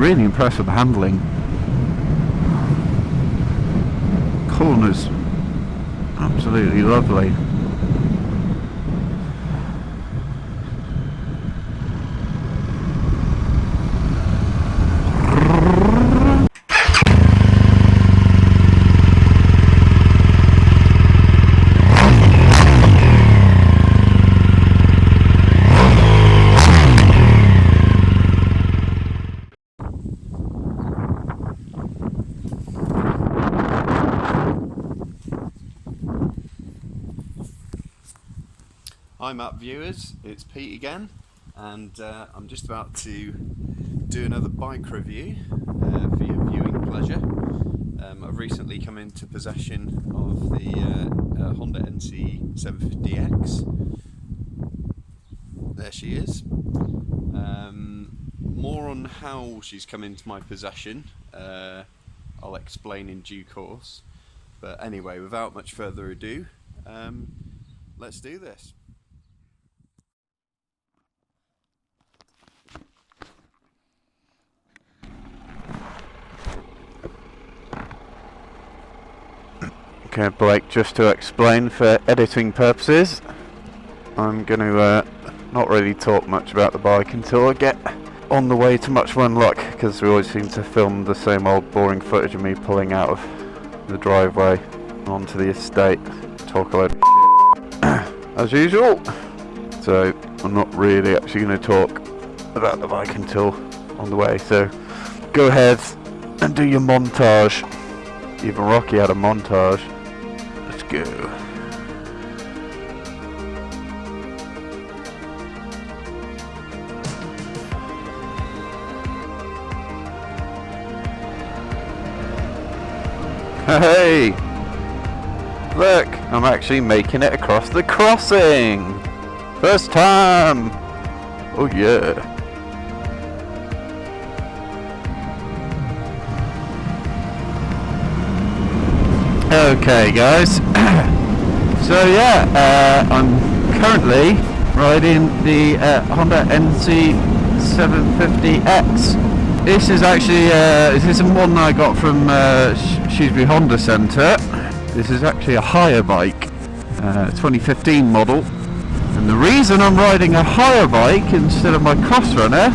really impressed with the handling. Corners, absolutely lovely. Hi map viewers, it's Pete again, and I'm just about to do another bike review for your viewing pleasure. I've recently come into possession of the Honda NC750X. There she is. More on how she's come into my possession, I'll explain in due course. But anyway, without much further ado, let's do this. Okay, Blake, just to explain for editing purposes, I'm going to not really talk much about the bike until I get on the way to Much Run Luck, because we always seem to film the same old boring footage of me pulling out of the driveway onto the estate, talk a load of shit as usual. So I'm not really actually going to talk about the bike until on the way, so go ahead and do your montage. Even Rocky had a montage. Let's go. Hey! Look, I'm actually making it across the crossing! First time! Oh yeah. Okay guys, so yeah, I'm currently riding the Honda NC750X. This is actually, this is one I got from Shrewsbury Honda Centre. This is actually a hire bike, 2015 model. And the reason I'm riding a hire bike instead of my cross runner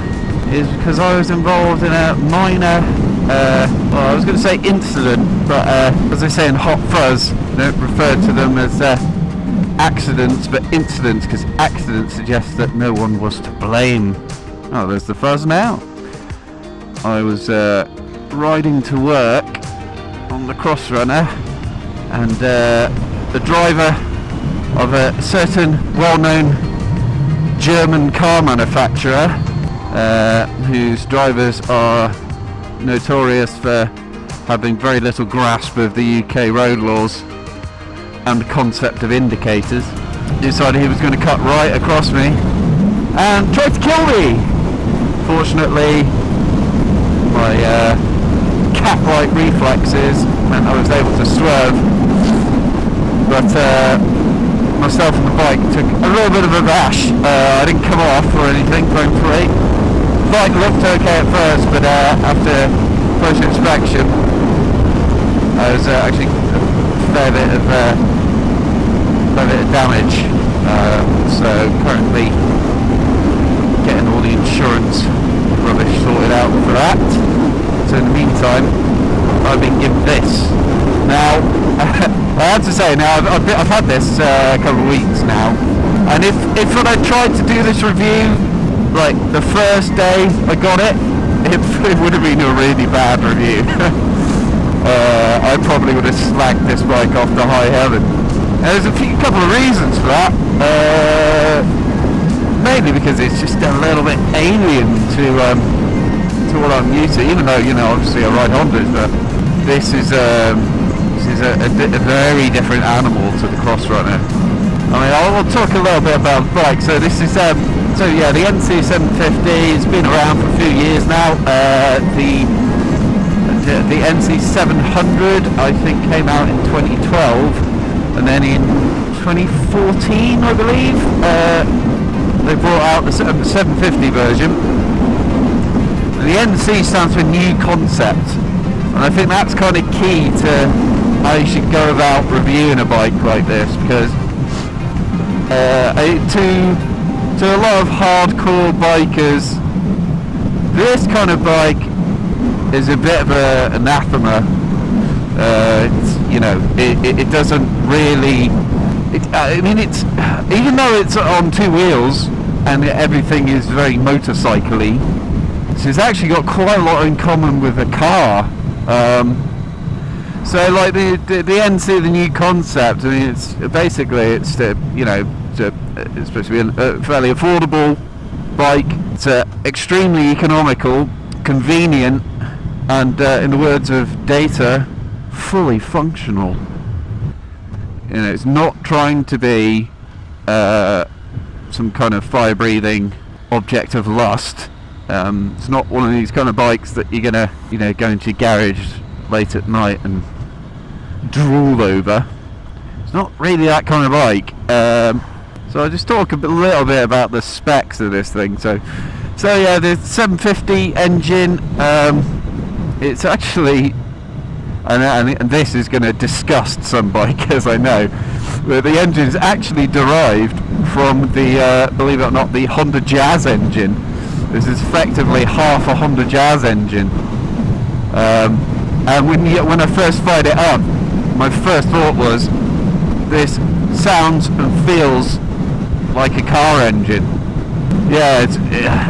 is because I was involved in a minor, well, I was going to say incident, but as they say in Hot Fuzz, they don't refer to them as accidents, but incidents, because accidents suggest that no one was to blame. Oh, there's the fuzz now. I was riding to work on the cross runner, and the driver of a certain well-known German car manufacturer, whose drivers are notorious for having very little grasp of the UK road laws and concept of indicators, decided he was going to cut right across me and tried to kill me. Fortunately, my cat-like reflexes meant I was able to swerve, but myself and the bike took a little bit of a bash. I didn't come off or anything, thankfully. The bike looked okay at first, but after close inspection, I was actually a fair bit of damage. So currently getting all the insurance rubbish sorted out for that. So in the meantime, I've been given this. Now, I have to say, now I've had this a couple of weeks now, and if when I tried to do this review, like the first day I got it, it would have been a really bad review. I probably would have slagged this bike off to high heaven. And there's a couple of reasons for that. Mainly because it's just a little bit alien to what I'm used to, even though, you know, obviously I ride Hondas, but this is a very different animal to the Cross Runner. I mean, I'll talk a little bit about the bike. So this is, so yeah, the NC750 has been around for a few years now. The NC700, I think, came out in 2012, and then in 2014, I believe, they brought out the 750 version. The NC stands for new concept, and I think that's kind of key to how you should go about reviewing a bike like this, because to a lot of hardcore bikers, this kind of bike is a bit of an anathema. It doesn't really. It's even though it's on two wheels and everything is very motorcycle-y, it's actually got quite a lot in common with a car. So like the NC, the new concept. I mean, it's supposed to be a fairly affordable bike. It's extremely economical, convenient, and in the words of Data, fully functional. It's not trying to be some kind of fire-breathing object of lust. It's not one of these kind of bikes that you're gonna, go into your garage late at night and drool over. It's not really that kind of bike. So I'll just talk a little bit about the specs of this thing. So yeah, the 750 engine. It's actually, and this is going to disgust some bikers, I know, but the engine is actually derived from the, believe it or not, the Honda Jazz engine. This is effectively half a Honda Jazz engine. And when I first fired it up, my first thought was, this sounds and feels like a car engine. Yeah,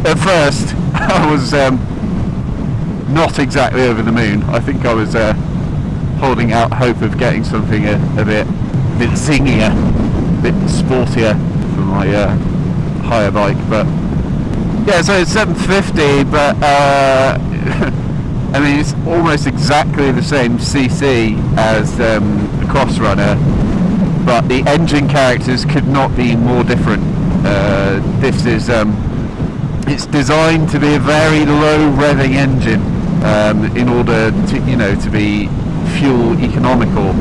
at first I was not exactly over the moon. I think I was holding out hope of getting something a bit zingier, a bit sportier for my hire bike. But yeah, so it's 750, but I mean, it's almost exactly the same CC as the Cross Runner, but the engine characters could not be more different. This is it's designed to be a very low revving engine in order to be fuel economical,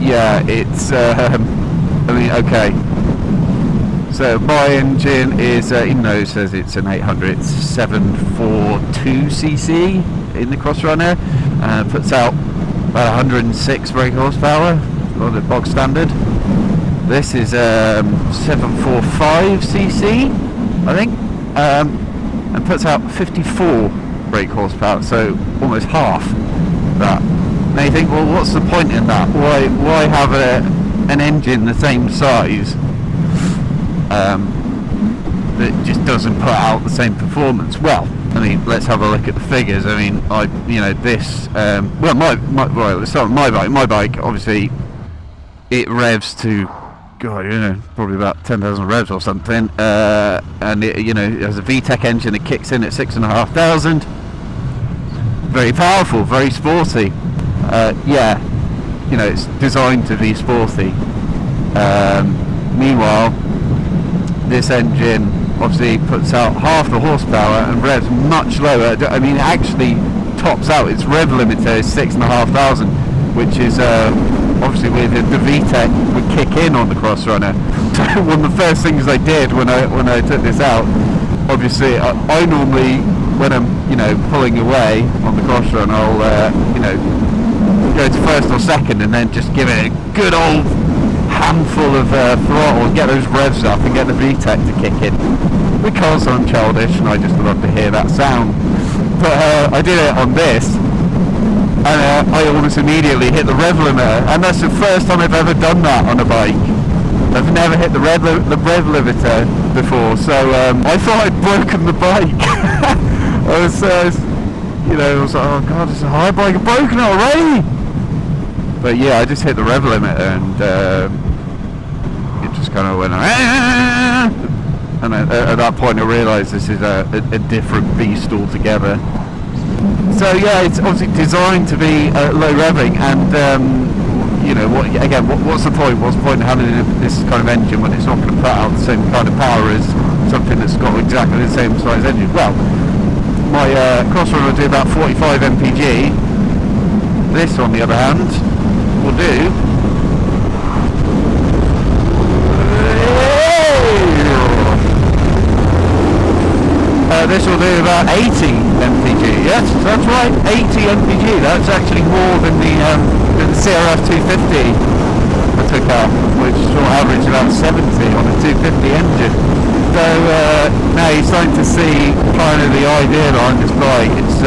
yeah, it's okay. So my engine is, even though it says it's an 800, it's 742cc in the Cross Runner, puts out about 106 brake horsepower, on the box standard. This is 745cc, I think, and puts out 54 brake horsepower, so almost half that. Now you think, well, what's the point in that? Why have an engine the same size that just doesn't put out the same performance? Well, I mean, let's have a look at the figures. I mean, let's start with my bike. My bike, obviously, it revs to, probably about 10,000 revs or something, and it has a VTEC engine that kicks in at 6,500. Very powerful, very sporty. It's designed to be sporty. Meanwhile, this engine obviously puts out half the horsepower and revs much lower. I mean, it actually tops out. Its rev limiter is 6,500, which is obviously where the VTEC would kick in on the Cross Runner. So one of the first things I did when I took this out, obviously I normally, when I'm pulling away on the Cross Runner, I'll go to first or second and then just give it a good old handful of throttle and get those revs up and get the VTEC to kick in, because I'm childish and I just love to hear that sound. But I did it on this, and I almost immediately hit the rev limiter, and that's the first time I've ever done that on a bike. I've never hit the rev limiter before, so I thought I'd broken the bike. I was like, oh god, it's a high bike, I've broken it already. But yeah, I just hit the rev limiter and it just kind of went, and at that point I realised this is a different beast altogether. So yeah, it's obviously designed to be low revving, and what's the point? What's the point of having this kind of engine when it's not going to put out the same kind of power as something that's got exactly the same size engine? Well, my Cross Runner will do about 45 mpg. This, on the other hand, will do this will do about 80 mpg. Yes, that's right, 80 mpg. That's actually more than the CRF 250 I took out, which will average about 70 on a 250 engine. So now you're starting to see kind of the idea behind this bike. It's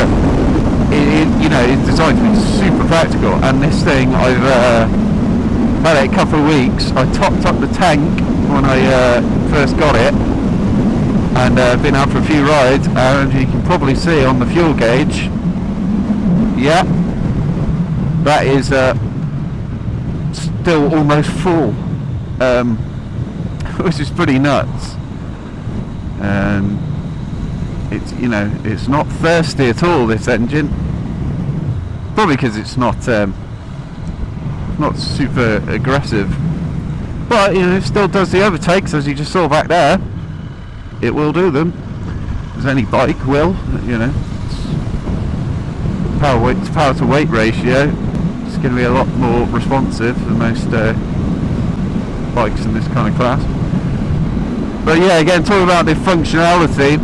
you know, it's designed to be super practical, and this thing I've had it a couple of weeks. I topped up the tank when I first got it, and been out for a few rides, and you can probably see on the fuel gauge, yeah, that is still almost full, which is pretty nuts. And it's, you know, it's not thirsty at all, this engine, probably because it's not super aggressive, but you know, it still does the overtakes, as you just saw back there. It will do them, as any bike will, you know. Power to weight ratio, it's going to be a lot more responsive than most bikes in this kind of class. But yeah, again, talking about the functionality,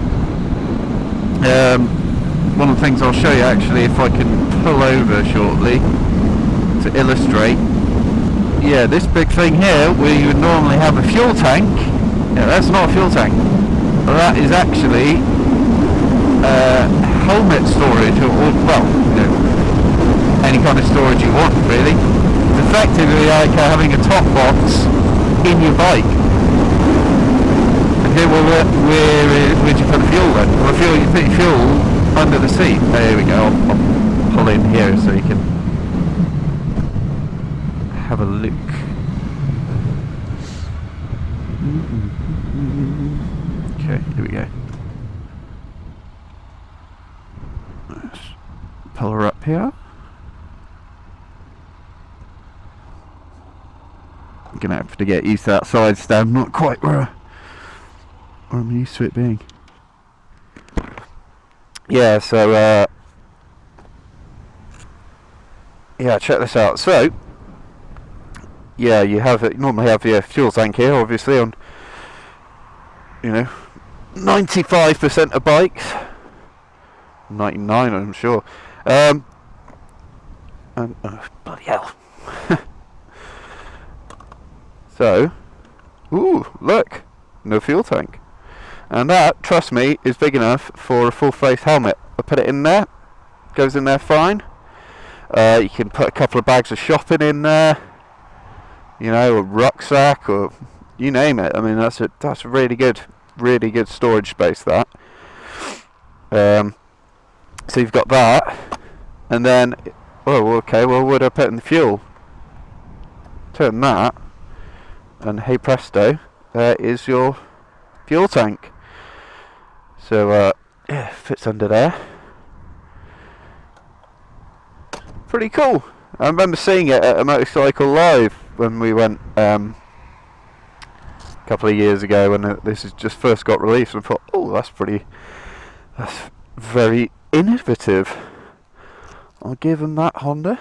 one of the things I'll show you actually, if I can pull over shortly to illustrate. Yeah, this big thing here, where you would normally have a fuel tank, yeah, that's not a fuel tank. That is actually helmet storage, or well, you know, any kind of storage you want, really. It's effectively like having a top box in your bike. And here, well, where'd you put the fuel then? Well, you put your fuel under the seat. There we go. I'll pull in here so you can have a look. Okay, here we go. Let's pull her up here. I'm gonna have to get used to that side stand, not quite where I'm used to it being. Yeah, so yeah, check this out. So yeah, you normally have your fuel tank here, obviously, on, you know, 95% of bikes, 99 I'm sure, and bloody hell. So, ooh, look, no fuel tank, and that, trust me, is big enough for a full face helmet. I put it in there, goes in there fine. You can put a couple of bags of shopping in there, you know, a rucksack, or you name it. I mean, that's really good storage space, that. So you've got that, and then, oh, okay, well, what do I put in the fuel? Turn that, and hey presto, there is your fuel tank. So yeah, fits under there. Pretty cool. I remember seeing it at a motorcycle live when we went a couple of years ago, when this has just first got released, and I thought, oh, that's very innovative. I'll give them that, Honda.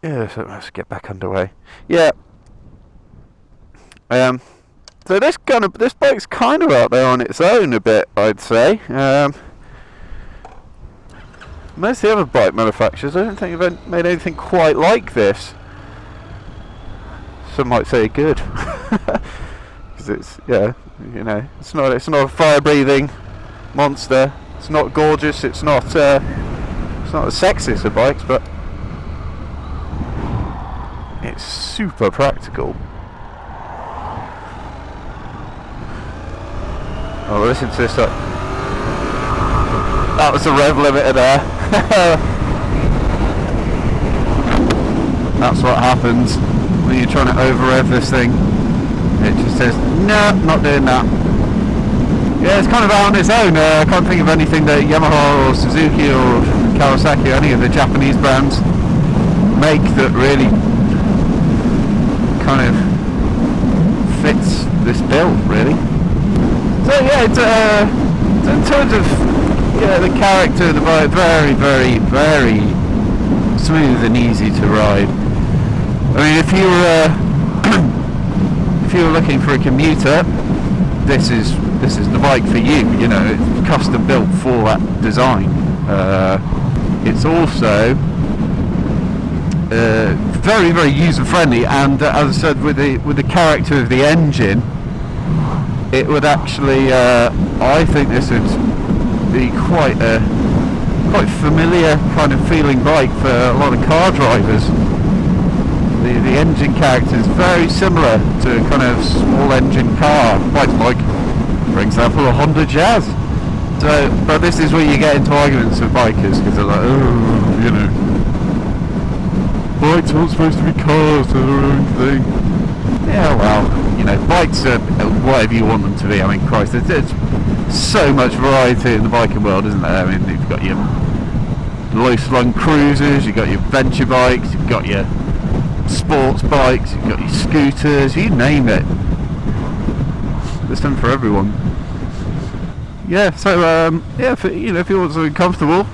Yeah, so let's get back underway. Yeah. So this bike's kind of out there on its own a bit, I'd say. Most of the other bike manufacturers, I don't think have made anything quite like this. Some might say good, because it's, yeah, you know, it's not a fire-breathing monster. It's not gorgeous. It's not the sexiest of bikes, but it's super practical. Oh, listen to this. That was the rev limiter there. That's what happens when you're trying to over-rev this thing. It just says, no, not doing that. Yeah, it's kind of out on its own. I can't think of anything that Yamaha or Suzuki or Kawasaki or any of the Japanese brands make that really kind of fits this build, really. So yeah, it's, in terms of, yeah, the character of the bike, very, very, very smooth and easy to ride. I mean, if you were looking for a commuter, this is the bike for you. You know, it's custom built for that design. It's also very, very user friendly, and as I said, with the character of the engine, it would actually, I think this would be quite familiar kind of feeling bike for a lot of car drivers. The engine character is very similar to a kind of small engine car, like for example a Honda Jazz. So, but this is where you get into arguments with bikers, because they're like, oh, you know, bikes aren't supposed to be cars, they're their own thing. Yeah, well, you know, bikes are whatever you want them to be. I mean, Christ, there's so much variety in the biking world, isn't there? I mean, you've got your low-slung cruisers, you've got your venture bikes, you've got your sports bikes, you've got your scooters, you name it. There's something for everyone. Yeah, so yeah, if you want something comfortable,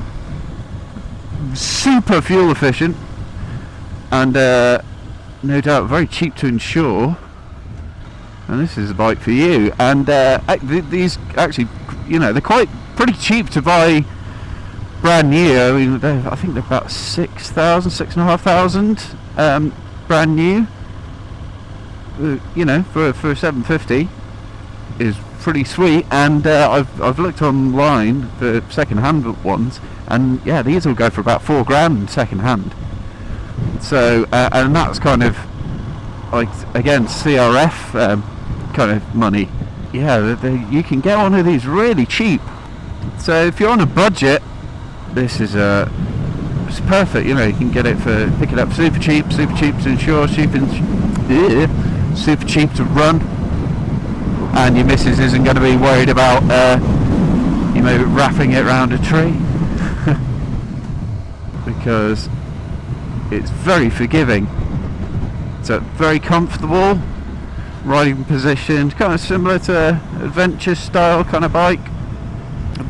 super fuel efficient, and no doubt very cheap to insure, and this is a bike for you. And these actually, you know, they're pretty cheap to buy brand new. I mean, I think they're about 6,000, 6,500 brand new. You know, for a 750 is pretty sweet. And I've looked online for second-hand ones, and yeah, these will go for about £4,000 second-hand. So and that's kind of like, again, CRF kind of money. Yeah, you can get one of these really cheap. So if you're on a budget, this is it's perfect. You know, you can pick it up super cheap to insure, super cheap to run, and your missus isn't going to be worried about you know, wrapping it around a tree because it's very forgiving. So very comfortable riding position, kind of similar to adventure style kind of bike,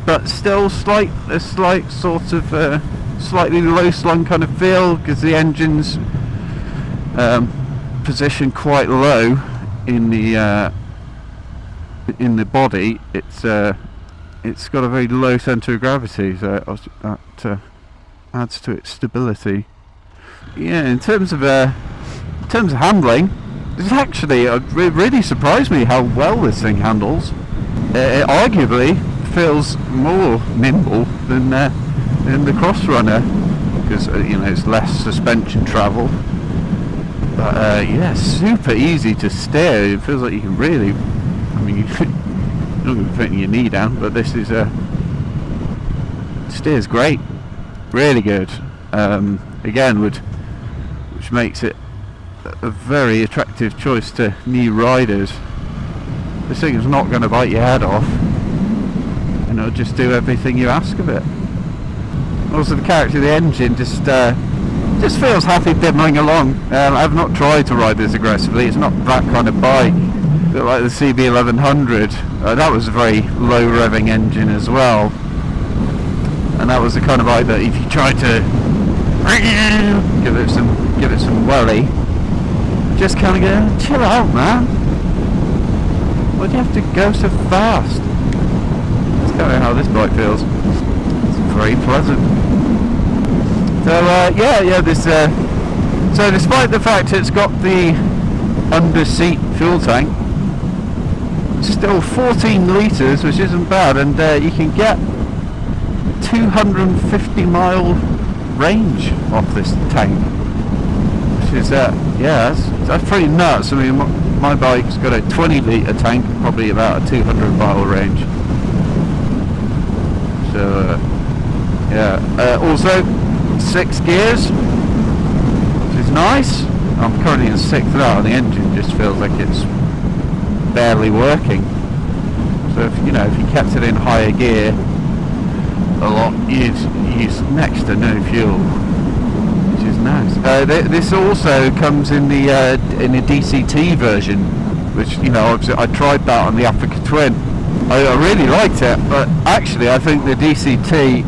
but still a slight sort of slightly low slung kind of feel, because the engine's positioned quite low in the body. It's got a very low centre of gravity, so that adds to its stability. Yeah, in terms of handling, it's actually it really surprised me how well this thing handles. It arguably feels more nimble than the Cross Runner, because you know, it's less suspension travel. But yeah, super easy to steer. It feels like you can really, I mean, you're not going to be putting your knee down, but this is steers great, really good. Again, which makes it a very attractive choice to new riders. This thing is not going to bite your head off, and it'll just do everything you ask of it. Also, the character of the engine just feels happy diddling along. I've not tried to ride this aggressively. It's not that kind of bike. A bit like the CB1100. That was a very low revving engine as well, and that was the kind of bike that if you tried to give it some welly, just kind of go, chill out, man. Why do you have to go so fast? That's kind of how this bike feels. It's very pleasant. So yeah, this. So despite the fact it's got the under-seat fuel tank, it's still 14 litres, which isn't bad, and you can get 250 mile range off this tank, which is yeah, that's pretty nuts. I mean, my bike's got a 20 litre tank, probably about a 200 mile range. So yeah, also 6 gears, which is nice. I'm currently in 6th now, and the engine just feels like it's barely working. So if you kept it in higher gear a lot, you'd use next to no fuel, which is nice. This also comes in the in a DCT version, which, you know, I tried that on the Africa Twin. I really liked it, but actually I think the DCT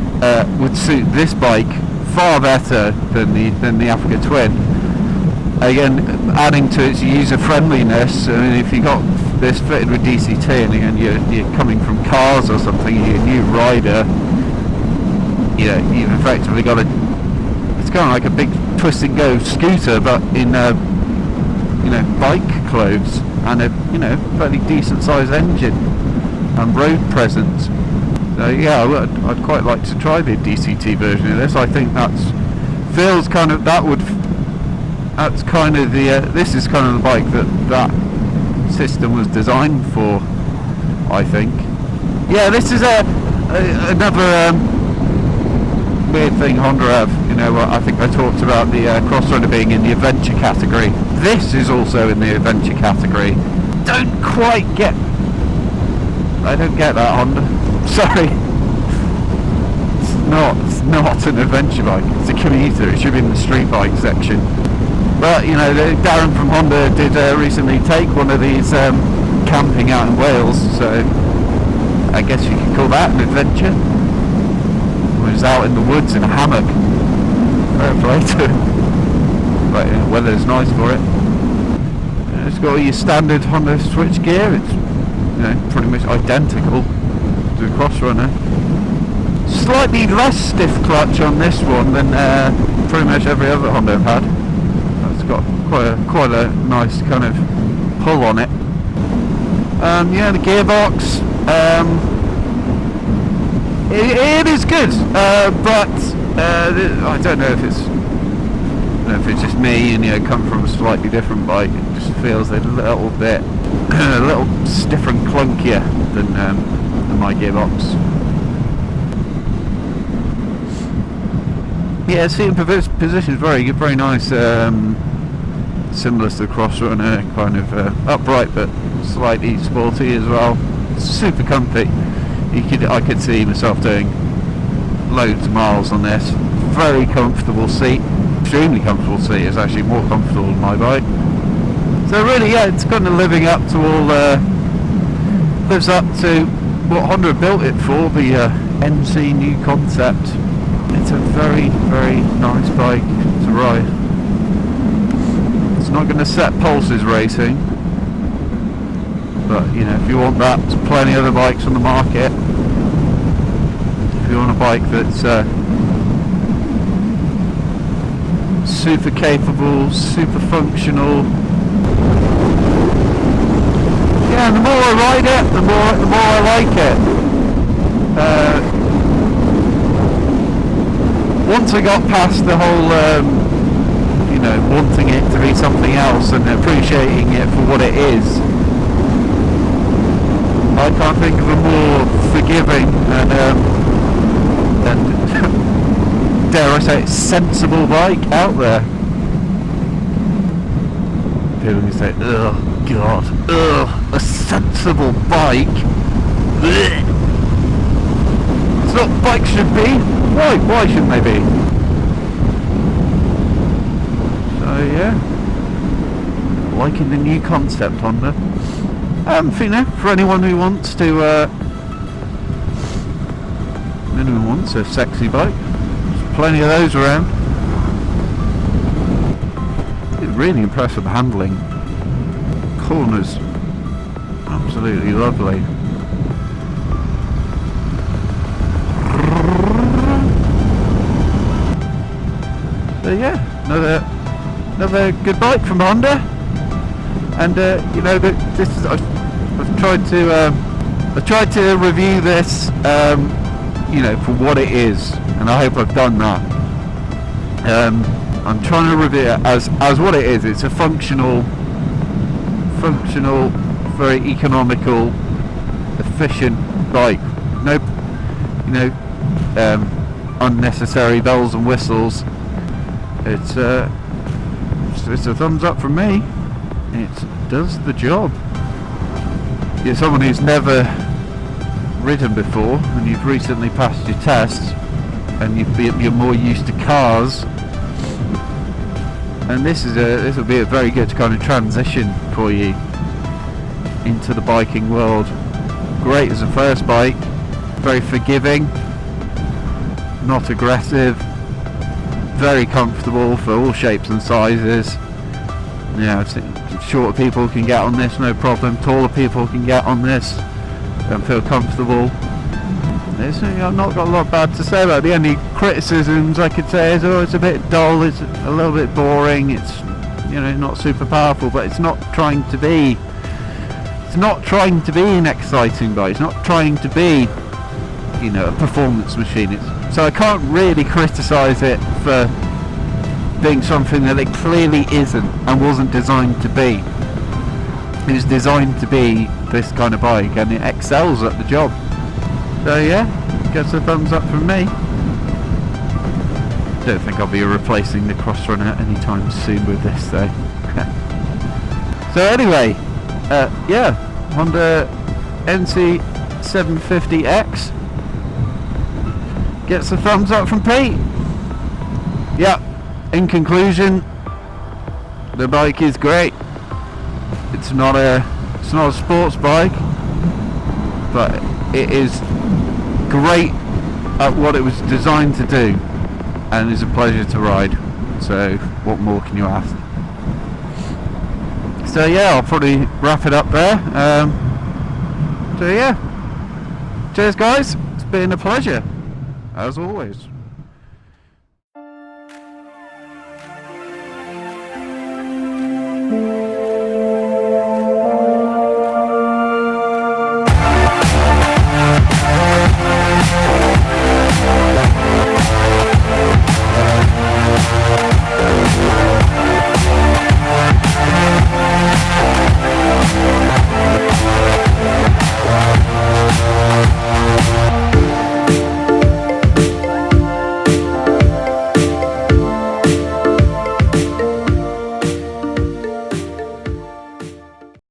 would suit this bike far better than the Africa Twin. again, adding to its user friendliness. I mean, if you got this fitted with DCT and again you're coming from cars or something, you're a new rider, you've effectively got it's kind of like a big twist and go scooter, but in bike clothes, and a fairly decent sized engine and road presence. So yeah, I'd quite like to try the DCT version of this. I think this is kind of the bike that system was designed for, I think. Yeah, this is another weird thing Honda have. I think I talked about the Crossrunner being in the adventure category. This is also in the adventure category. I don't get that, Honda. Sorry. It's not an adventure bike. It's a commuter. It should be in the street bike section. But Darren from Honda did recently take one of these camping out in Wales, so I guess you could call that an adventure. He was out in the woods in a hammock. Fair play to him. But the weather's nice for it. It's got all your standard Honda switch gear. It's pretty much identical to the Crossrunner. Slightly less stiff clutch on this one than pretty much every other Honda I've had. It's got quite a nice kind of pull on it. The gearbox. It is good, but I don't know if it's just me and come from a slightly different bike. It just feels a little bit a little stiffer and clunkier than my gearbox. Yeah, seating position is very good, very nice. Similar to the Crossrunner, kind of upright but slightly sporty as well. Super comfy. I could see myself doing loads of miles on this. Very comfortable seat, extremely comfortable seat. It's actually more comfortable than my bike. So really, yeah, it's kind of living up to what Honda built it for, the NC new concept. It's a very, very nice bike to ride. It's not going to set pulses racing, but if you want that, there's plenty of other bikes on the market. If you want a bike that's super capable, super functional, yeah, and the more I ride it, the more I like it. Once I got past the whole wanting it to be something else and appreciating it for what it is, I can't think of a more forgiving and dare I say, sensible bike out there. People can say, "Oh God, a sensible bike. Blech. It's not what bikes should be. Why shouldn't they be?" So yeah, liking the new concept Honda. For anyone who wants to, anyone wants a sexy bike, there's plenty of those around. It's really impressed with the handling. Corners, absolutely lovely. So yeah, another good bike from Honda. And this is I've tried to review this for what it is, and I hope I've done that. I'm trying to review it as what it is. It's a functional, very economical, efficient bike. No, unnecessary bells and whistles. It's a thumbs up from me. It does the job. You're someone who's never ridden before and you've recently passed your tests and you're more used to cars, and this will be a very good kind of transition for you into the biking world. Great as a first bike, very forgiving, not aggressive, very comfortable for all shapes and sizes. Yeah, I've seen shorter people can get on this, no problem. Taller people can get on this, don't feel comfortable. I've not got a lot bad to say about it. The only criticisms I could say is, oh, it's a bit dull, it's a little bit boring, it's, you know, not super powerful, but it's not trying to be. It's not trying to be an exciting bike. It's not trying to be, you know, a performance machine. So I can't really criticise it for being something that it clearly isn't and wasn't designed to be. It was designed to be this kind of bike, and it excels at the job. So yeah, gets a thumbs up from me. Don't think I'll be replacing the Crossrunner anytime soon with this though. So anyway, yeah, Honda NC750X gets a thumbs up from Pete. Yeah, in conclusion, the bike is great. It's not a sports bike, but it is great at what it was designed to do, and is a pleasure to ride. So what more can you ask? So yeah, I'll probably wrap it up there. So yeah, cheers guys, it's been a pleasure as always.